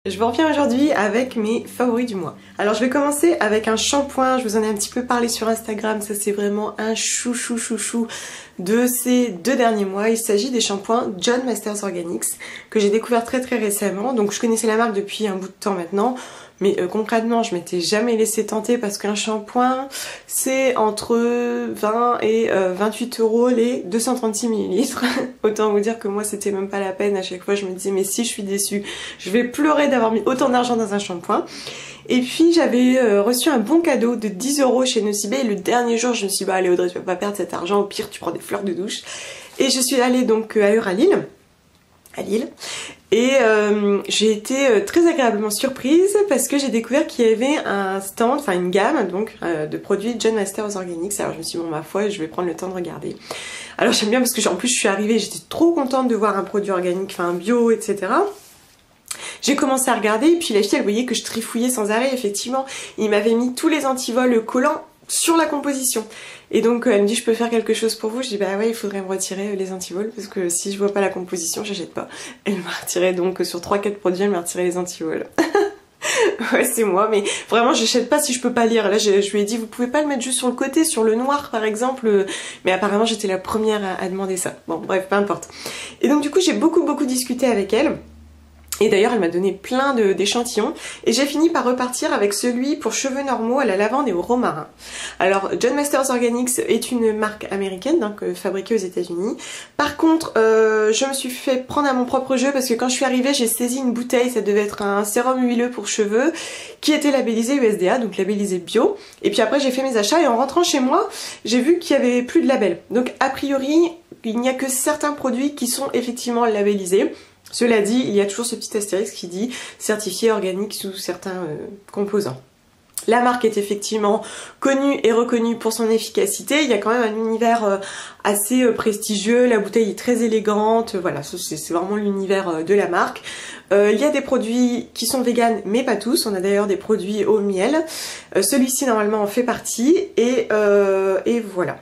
Je vous reviens aujourd'hui avec mes favoris du mois. Alors je vais commencer avec un shampoing, je vous en ai un petit peu parlé sur Instagram, ça c'est vraiment un chouchou de ces 2 derniers mois. Il s'agit des shampoings John Masters Organics que j'ai découvert très récemment. Donc je connaissais la marque depuis un bout de temps maintenant, mais concrètement je m'étais jamais laissé tenter parce qu'un shampoing c'est entre 20 et 28 € les 236 ml. Autant vous dire que moi c'était même pas la peine. À chaque fois je me disais mais si je suis déçue, je vais pleurer d'avoir mis autant d'argent dans un shampoing. Et puis j'avais reçu un bon cadeau de 10 € chez Nocibé et le dernier jour je me suis dit bah allez Audrey, tu vas pas perdre cet argent, au pire tu prends des fleurs de douche. Et je suis allée donc à Euralille, à Lille, et j'ai été très agréablement surprise parce que j'ai découvert qu'il y avait un stand, enfin une gamme donc de produits John Masters Organics. Alors je me suis dit bon ma foi je vais prendre le temps de regarder. Alors j'aime bien parce que en plus je suis arrivée, j'étais trop contente de voir un produit organique, enfin bio, etc. J'ai commencé à regarder et puis la fille elle voyait que je trifouillais sans arrêt. Effectivement il m'avait mis tous les antivols collants sur la composition et donc elle me dit je peux faire quelque chose pour vous. Je dis bah ouais il faudrait me retirer les antivols parce que si je vois pas la composition j'achète pas. Elle m'a retiré donc sur 3-4 produits, elle m'a retiré les antivols. Ouais c'est moi, mais vraiment j'achète pas si je peux pas lire. Là je lui ai dit vous pouvez pas le mettre juste sur le côté, sur le noir par exemple, mais apparemment j'étais la première à demander ça. Bon bref peu importe. Et donc du coup j'ai beaucoup discuté avec elle. Et d'ailleurs elle m'a donné plein d'échantillons et j'ai fini par repartir avec celui pour cheveux normaux à la lavande et au romarin. Alors John Masters Organics est une marque américaine donc fabriquée aux États-Unis. Par contre je me suis fait prendre à mon propre jeu parce que quand je suis arrivée j'ai saisi une bouteille, ça devait être un sérum huileux pour cheveux qui était labellisé USDA, donc labellisé bio. Et puis après j'ai fait mes achats et en rentrant chez moi j'ai vu qu'il n'y avait plus de label. Donc a priori il n'y a que certains produits qui sont effectivement labellisés. Cela dit, il y a toujours ce petit astérisque qui dit certifié organique sous certains composants. La marque est effectivement connue et reconnue pour son efficacité. Il y a quand même un univers assez prestigieux. La bouteille est très élégante. Voilà, c'est vraiment l'univers de la marque. Il y a des produits qui sont véganes, mais pas tous. On a d'ailleurs des produits au miel. Celui-ci normalement en fait partie. Et voilà.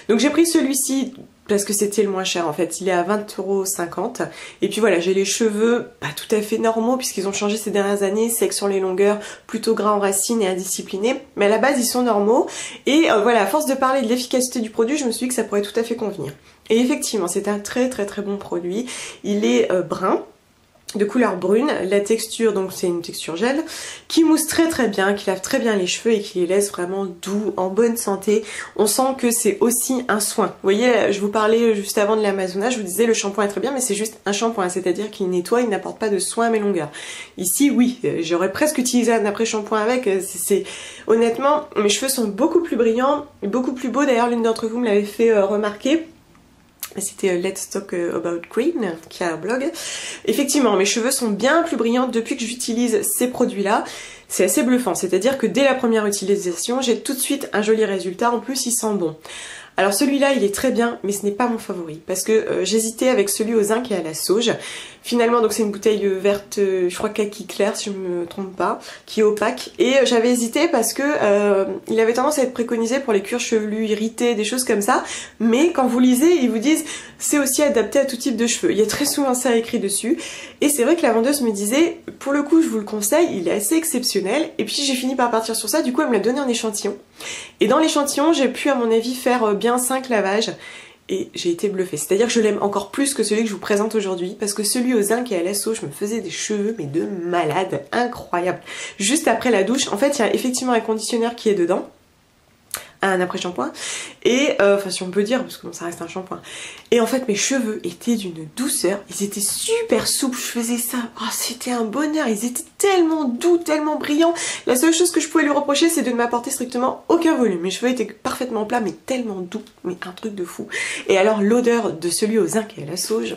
Donc j'ai pris celui-ci parce que c'était le moins cher en fait, il est à 20,50 €. Et puis voilà, j'ai les cheveux pas tout à fait normaux puisqu'ils ont changé ces dernières années, secs sur les longueurs, plutôt gras en racines et indisciplinés. Mais à la base ils sont normaux. Et voilà, à force de parler de l'efficacité du produit, je me suis dit que ça pourrait tout à fait convenir. Et effectivement, c'est un très bon produit. Il est brun, de couleur brune, la texture donc c'est une texture gel qui mousse très bien, qui lave très bien les cheveux et qui les laisse vraiment doux, en bonne santé. On sent que c'est aussi un soin. Vous voyez, je vous parlais juste avant de l'Amazona, je vous disais le shampoing est très bien mais c'est juste un shampoing, c'est-à-dire qu'il nettoie, il n'apporte pas de soin à mes longueurs. Ici oui, j'aurais presque utilisé un après-shampoing avec, honnêtement mes cheveux sont beaucoup plus brillants, beaucoup plus beaux. D'ailleurs l'une d'entre vous me l'avait fait remarquer. C'était Let's Talk About Green qui a un blog. Effectivement, mes cheveux sont bien plus brillants depuis que j'utilise ces produits-là. C'est assez bluffant, c'est-à-dire que dès la première utilisation, j'ai tout de suite un joli résultat. En plus, il sent bon. Alors celui-là, il est très bien, mais ce n'est pas mon favori parce que j'hésitais avec celui au zinc et à la sauge. Finalement, donc c'est une bouteille verte, je crois kaki clair si je me trompe pas, qui est opaque. Et j'avais hésité parce que il avait tendance à être préconisé pour les cuirs chevelus irrités, des choses comme ça. Mais quand vous lisez, ils vous disent c'est aussi adapté à tout type de cheveux. Il y a très souvent ça écrit dessus. Et c'est vrai que la vendeuse me disait, pour le coup, je vous le conseille, il est assez exceptionnel. Et puis j'ai fini par partir sur ça. Du coup, elle me l'a donné en échantillon. Et dans l'échantillon, j'ai pu à mon avis faire bien 5 lavages et j'ai été bluffée. C'est-à-dire que je l'aime encore plus que celui que je vous présente aujourd'hui parce que celui au zinc et à la sauge me faisait des cheveux mais de malade, incroyable. Juste après la douche, en fait il y a effectivement un conditionneur qui est dedans, un après-shampoing, et enfin si on peut dire parce que bon, ça reste un shampoing. Et en fait mes cheveux étaient d'une douceur, ils étaient super souples, je faisais ça, oh, c'était un bonheur, ils étaient tellement doux, tellement brillants. La seule chose que je pouvais lui reprocher c'est de ne m'apporter strictement aucun volume. Mes cheveux étaient parfaitement plats mais tellement doux, mais un truc de fou. Et alors l'odeur de celui au zinc et à la sauge,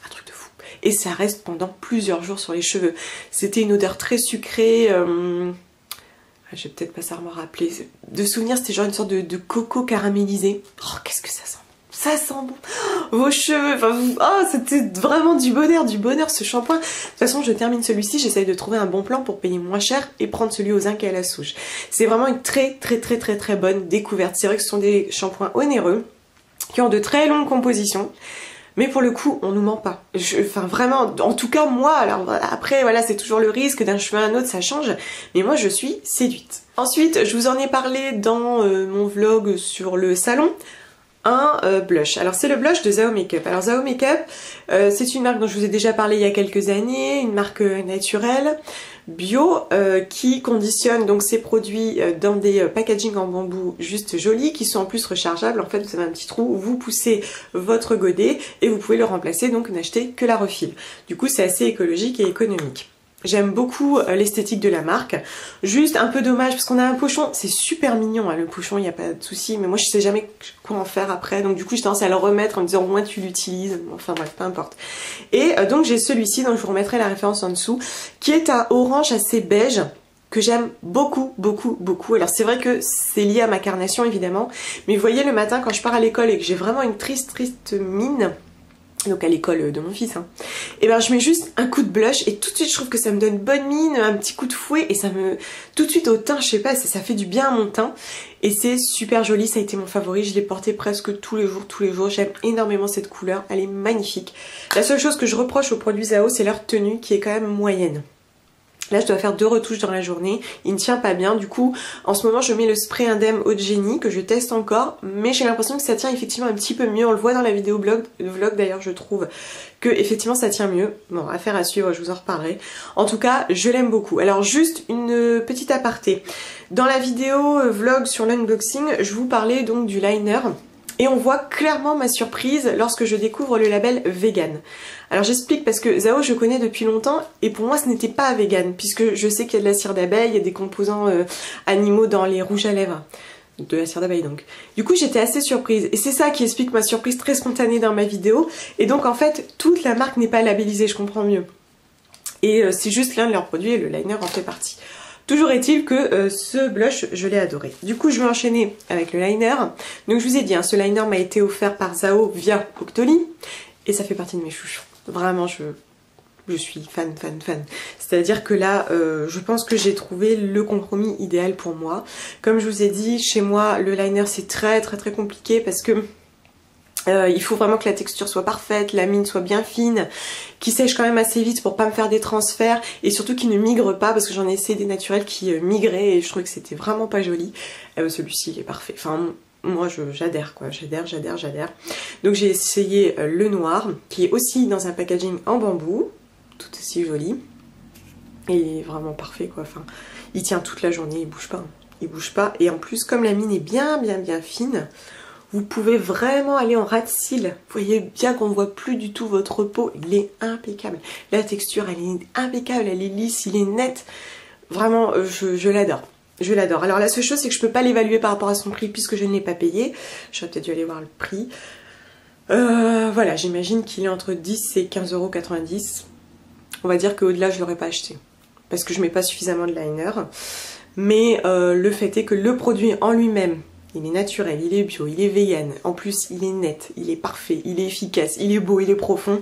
un truc de fou. Et ça reste pendant plusieurs jours sur les cheveux. C'était une odeur très sucrée, je vais peut-être pas savoir me rappeler. De souvenir, c'était genre une sorte de coco caramélisé. Oh, qu'est-ce que ça sent! Ça sent bon! Oh, vos cheveux, enfin, oh, c'était vraiment du bonheur ce shampoing. De toute façon, je termine celui-ci, j'essaye de trouver un bon plan pour payer moins cher et prendre celui au zinc et à la souche. C'est vraiment une très bonne découverte. C'est vrai que ce sont des shampoings onéreux, qui ont de très longues compositions. mais pour le coup on nous ment pas. Enfin vraiment, en tout cas moi, alors après voilà c'est toujours le risque d'un cheveu à un autre, ça change, mais moi je suis séduite. Ensuite je vous en ai parlé dans mon vlog sur le salon, un blush. Alors c'est le blush de Zao Makeup. Alors Zao Makeup c'est une marque dont je vous ai déjà parlé il y a quelques années, une marque naturelle, bio, qui conditionne donc ses produits dans des packaging en bambou juste jolis, qui sont en plus rechargeables. En fait vous avez un petit trou où vous poussez votre godet et vous pouvez le remplacer, donc n'achetez que la refile. Du coup c'est assez écologique et économique. J'aime beaucoup l'esthétique de la marque. Juste un peu dommage parce qu'on a un pochon, c'est super mignon hein, le pochon, il n'y a pas de souci, mais moi je sais jamais quoi en faire après, donc du coup j'ai tendance à le remettre en me disant au moins tu l'utilises, enfin bref, peu importe. Et donc j'ai celui-ci, dont je vous remettrai la référence en dessous, qui est un orange assez beige, que j'aime beaucoup, beaucoup, beaucoup. Alors c'est vrai que c'est lié à ma carnation évidemment, mais vous voyez le matin quand je pars à l'école et que j'ai vraiment une triste mine, donc à l'école de mon fils, hein, et ben je mets juste un coup de blush et tout de suite je trouve que ça me donne bonne mine, un petit coup de fouet et ça me... tout de suite au teint, je sais pas, ça fait du bien à mon teint et c'est super joli, ça a été mon favori, je l'ai porté presque tous les jours, j'aime énormément cette couleur, elle est magnifique. La seule chose que je reproche aux produits Zao, c'est leur tenue qui est quand même moyenne. Là je dois faire 2 retouches dans la journée, il ne tient pas bien, du coup en ce moment je mets le spray Indème Eau de Génie que je teste encore, mais j'ai l'impression que ça tient effectivement un petit peu mieux, on le voit dans la vidéo vlog d'ailleurs, je trouve que effectivement ça tient mieux. Bon, affaire à suivre, je vous en reparlerai. En tout cas je l'aime beaucoup. Alors juste une petite aparté, dans la vidéo vlog sur l'unboxing je vous parlais donc du liner. Et on voit clairement ma surprise lorsque je découvre le label vegan. Alors j'explique parce que Zao je connais depuis longtemps et pour moi ce n'était pas vegan, puisque je sais qu'il y a de la cire d'abeille, il y a des composants animaux dans les rouges à lèvres. De la cire d'abeille donc. Du coup j'étais assez surprise et c'est ça qui explique ma surprise très spontanée dans ma vidéo. Et donc en fait toute la marque n'est pas labellisée, je comprends mieux. Et c'est juste l'un de leurs produits et le liner en fait partie. Toujours est-il que ce blush, je l'ai adoré. Du coup, je vais enchaîner avec le liner. Donc, je vous ai dit, hein, ce liner m'a été offert par Zao via Octoly. Et ça fait partie de mes chouchous. Vraiment, je suis fan. C'est-à-dire que là, je pense que j'ai trouvé le compromis idéal pour moi. Comme je vous ai dit, chez moi, le liner, c'est très compliqué parce que... il faut vraiment que la texture soit parfaite, la mine soit bien fine, qui sèche quand même assez vite pour pas me faire des transferts et surtout qui ne migre pas parce que j'en ai essayé des naturels qui migraient et je trouvais que c'était vraiment pas joli. Celui-ci il est parfait, enfin moi j'adhère quoi, j'adhère. Donc j'ai essayé le noir qui est aussi dans un packaging en bambou, tout aussi joli et vraiment parfait quoi, enfin il tient toute la journée, il bouge pas et en plus comme la mine est bien fine, vous pouvez vraiment aller en ras de cils. Vous voyez bien qu'on ne voit plus du tout votre peau. Il est impeccable. La texture, elle est impeccable. Elle est lisse, il est net. Vraiment, je l'adore. Je l'adore. Alors la seule chose, c'est que je ne peux pas l'évaluer par rapport à son prix puisque je ne l'ai pas payé. J'aurais peut-être dû aller voir le prix. Voilà, j'imagine qu'il est entre 10 et 15,90 €. On va dire qu'au-delà, je ne l'aurais pas acheté. Parce que je ne mets pas suffisamment de liner. Mais le fait est que le produit en lui-même, il est naturel, il est bio, il est vegan, en plus il est net, il est parfait, il est efficace, il est beau, il est profond,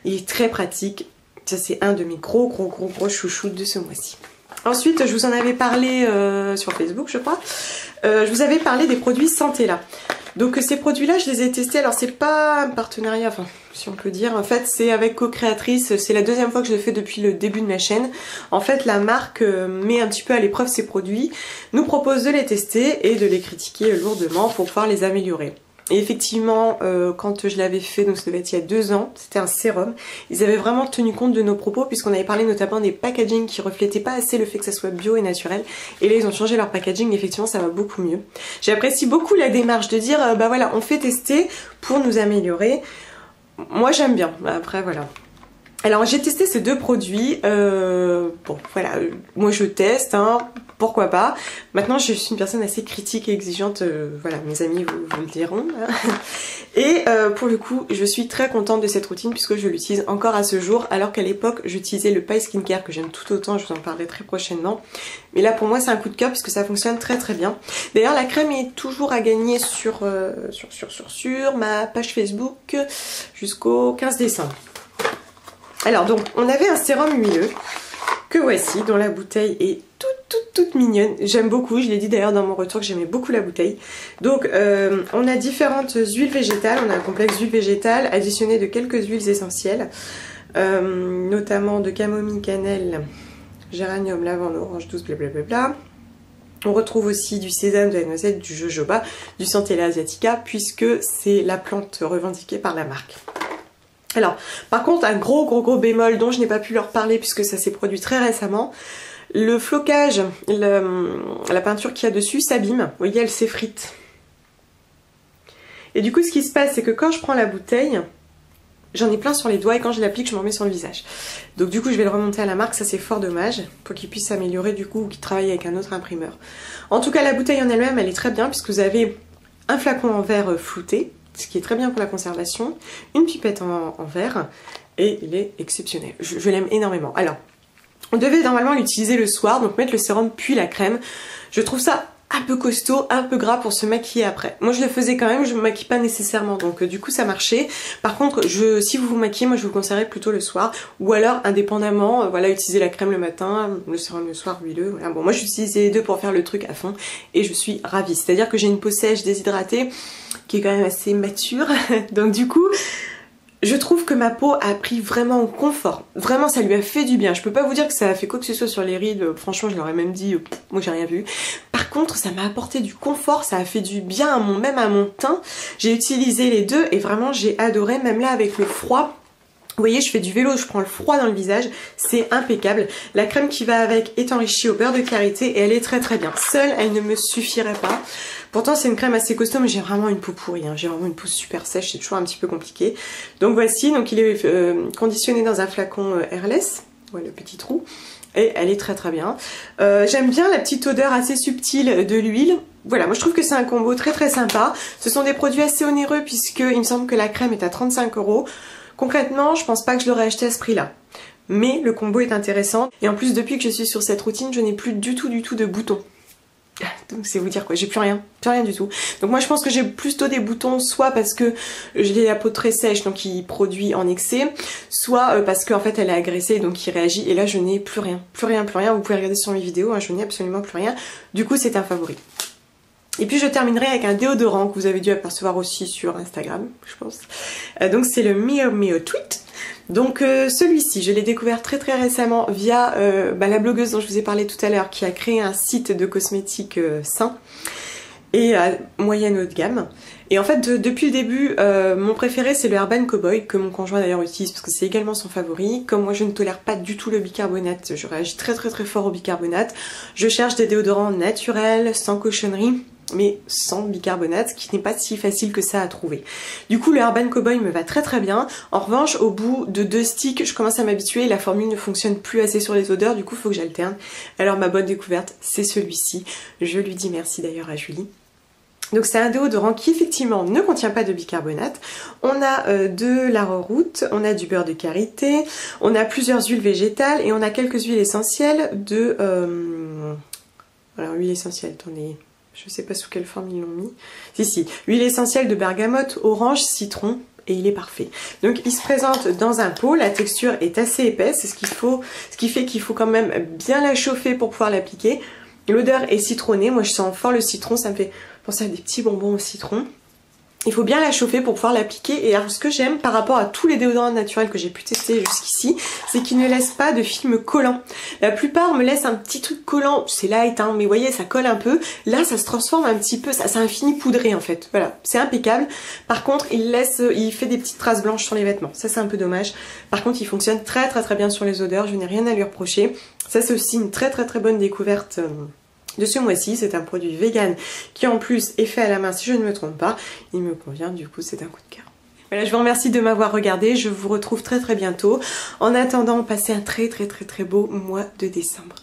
il est très pratique. Ça c'est un de mes gros chouchous de ce mois-ci. Ensuite je vous en avais parlé sur Facebook je crois, je vous avais parlé des produits santé là. Donc ces produits là je les ai testés, alors c'est pas un partenariat, enfin si on peut dire, en fait c'est avec Co-Créatrice, c'est la deuxième fois que je le fais depuis le début de ma chaîne. En fait la marque met un petit peu à l'épreuve ses produits, nous propose de les tester et de les critiquer lourdement pour pouvoir les améliorer. Et effectivement, quand je l'avais fait, donc ça devait être il y a 2 ans, c'était un sérum, ils avaient vraiment tenu compte de nos propos puisqu'on avait parlé notamment des packaging qui reflétaient pas assez le fait que ça soit bio et naturel. Et là ils ont changé leur packaging, effectivement ça va beaucoup mieux. J'apprécie beaucoup la démarche de dire, bah voilà, on fait tester pour nous améliorer. Moi j'aime bien, après voilà. Alors j'ai testé ces 2 produits, bon voilà, moi je teste, hein, pourquoi pas. Maintenant je suis une personne assez critique et exigeante, voilà, mes amis vous le diront. Et pour le coup je suis très contente de cette routine puisque je l'utilise encore à ce jour, alors qu'à l'époque j'utilisais le Pai Skincare que j'aime tout autant, je vous en parlerai très prochainement. Mais là pour moi c'est un coup de cœur puisque ça fonctionne très bien. D'ailleurs la crème est toujours à gagner sur ma page Facebook jusqu'au 15 décembre. Alors donc on avait un sérum huileux que voici, dont la bouteille est toute toute mignonne. J'aime beaucoup, je l'ai dit d'ailleurs dans mon retour que j'aimais beaucoup la bouteille. Donc on a différentes huiles végétales, on a un complexe d'huiles végétales additionné de quelques huiles essentielles, notamment de camomille, cannelle, géranium, lavande, orange douce, blablabla. On retrouve aussi du sésame, de la noisette, du jojoba, du centella asiatica, puisque c'est la plante revendiquée par la marque. Alors, par contre, un gros bémol dont je n'ai pas pu leur parler puisque ça s'est produit très récemment, le flocage, la peinture qu'il y a dessus s'abîme, vous voyez, elle s'effrite. Et du coup, ce qui se passe, c'est que quand je prends la bouteille, j'en ai plein sur les doigts et quand je l'applique, je m'en mets sur le visage. Donc du coup, je vais le remonter à la marque, ça c'est fort dommage, pour qu'il puisse s'améliorer du coup ou qu'il travaille avec un autre imprimeur. En tout cas, la bouteille en elle-même, elle est très bien puisque vous avez un flacon en verre flouté, ce qui est très bien pour la conservation, une pipette en verre, et il est exceptionnel. Je l'aime énormément. Alors, on devait normalement l'utiliser le soir, donc mettre le sérum puis la crème. Je trouve ça un peu costaud, un peu gras pour se maquiller après. Moi je le faisais quand même, je me maquille pas nécessairement, donc du coup ça marchait. Par contre, si vous vous maquillez, moi je vous conseillerais plutôt le soir, ou alors indépendamment, voilà, utiliser la crème le matin, le sérum le soir, huileux. Voilà. Bon, moi j'utilise les deux pour faire le truc à fond, et je suis ravie. C'est-à-dire que j'ai une peau sèche, déshydratée, qui est quand même assez mature, donc du coup... Je trouve que ma peau a pris vraiment en confort. Vraiment, ça lui a fait du bien. Je peux pas vous dire que ça a fait quoi que ce soit sur les rides. Franchement, je leur ai même dit, moi j'ai rien vu. Par contre, ça m'a apporté du confort. Ça a fait du bien même à mon teint. J'ai utilisé les deux et vraiment, j'ai adoré. Même là, avec le froid. Vous voyez, je fais du vélo, je prends le froid dans le visage, c'est impeccable. La crème qui va avec est enrichie au beurre de karité et elle est très bien. Seule, elle ne me suffirait pas. Pourtant, c'est une crème assez costaud, mais j'ai vraiment une peau pourrie. Hein. J'ai vraiment une peau super sèche, c'est toujours un petit peu compliqué. Donc voici, donc il est conditionné dans un flacon Airless, ouais, le petit trou. Et elle est très bien. J'aime bien la petite odeur assez subtile de l'huile. Voilà, moi je trouve que c'est un combo très sympa. Ce sont des produits assez onéreux puisque il me semble que la crème est à 35 €. Concrètement, je pense pas que je l'aurais acheté à ce prix-là. Mais le combo est intéressant. Et en plus, depuis que je suis sur cette routine, je n'ai plus du tout de boutons. Donc c'est vous dire quoi, j'ai plus rien du tout. Donc moi je pense que j'ai plutôt des boutons, soit parce que j'ai la peau très sèche, donc il produit en excès, soit parce qu'en fait elle est agressée, donc il réagit. Et là je n'ai plus rien. Vous pouvez regarder sur mes vidéos, hein, je n'ai absolument plus rien. Du coup c'est un favori. Et puis je terminerai avec un déodorant que vous avez dû apercevoir aussi sur Instagram, je pense. Donc c'est le Mio Tweet. Donc celui-ci, je l'ai découvert très récemment via la blogueuse dont je vous ai parlé tout à l'heure, qui a créé un site de cosmétiques sains et à moyenne haut de gamme. Et en fait depuis le début, mon préféré c'est le Urban Cowboy, que mon conjoint d'ailleurs utilise parce que c'est également son favori. Comme moi je ne tolère pas du tout le bicarbonate, je réagis très fort au bicarbonate. Je cherche des déodorants naturels, sans cochonnerie, mais sans bicarbonate, ce qui n'est pas si facile que ça à trouver. Du coup le Urban Cowboy me va très bien. En revanche, au bout de 2 sticks, je commence à m'habituer, la formule ne fonctionne plus assez sur les odeurs, du coup il faut que j'alterne. Alors ma bonne découverte c'est celui-ci. Je lui dis merci d'ailleurs à Julie. Donc c'est un déodorant qui effectivement ne contient pas de bicarbonate. On a de l'arrowroot, on a du beurre de karité, on a plusieurs huiles végétales et on a quelques huiles essentielles de... Alors huile essentielle, attendez... Je sais pas sous quelle forme ils l'ont mis. Si, huile essentielle de bergamote, orange, citron, et il est parfait. Donc il se présente dans un pot, la texture est assez épaisse, c'est ce qui fait qu'il faut quand même bien la chauffer pour pouvoir l'appliquer. L'odeur est citronnée, moi je sens fort le citron, ça me fait penser à des petits bonbons au citron. Il faut bien la chauffer pour pouvoir l'appliquer. Et alors ce que j'aime par rapport à tous les déodorants naturels que j'ai pu tester jusqu'ici, c'est qu'ils ne laissent pas de film collant. La plupart me laissent un petit truc collant, c'est light hein, mais vous voyez ça colle un peu. Là ça se transforme un petit peu, ça a fini poudré en fait. Voilà, c'est impeccable. Par contre il fait des petites traces blanches sur les vêtements, ça c'est un peu dommage. Par contre il fonctionne très bien sur les odeurs, je n'ai rien à lui reprocher. Ça c'est aussi une très bonne découverte de ce mois-ci. C'est un produit vegan qui en plus est fait à la main si je ne me trompe pas. Il me convient, du coup c'est un coup de cœur. Voilà, je vous remercie de m'avoir regardé, je vous retrouve très bientôt. En attendant, passez un très beau mois de décembre.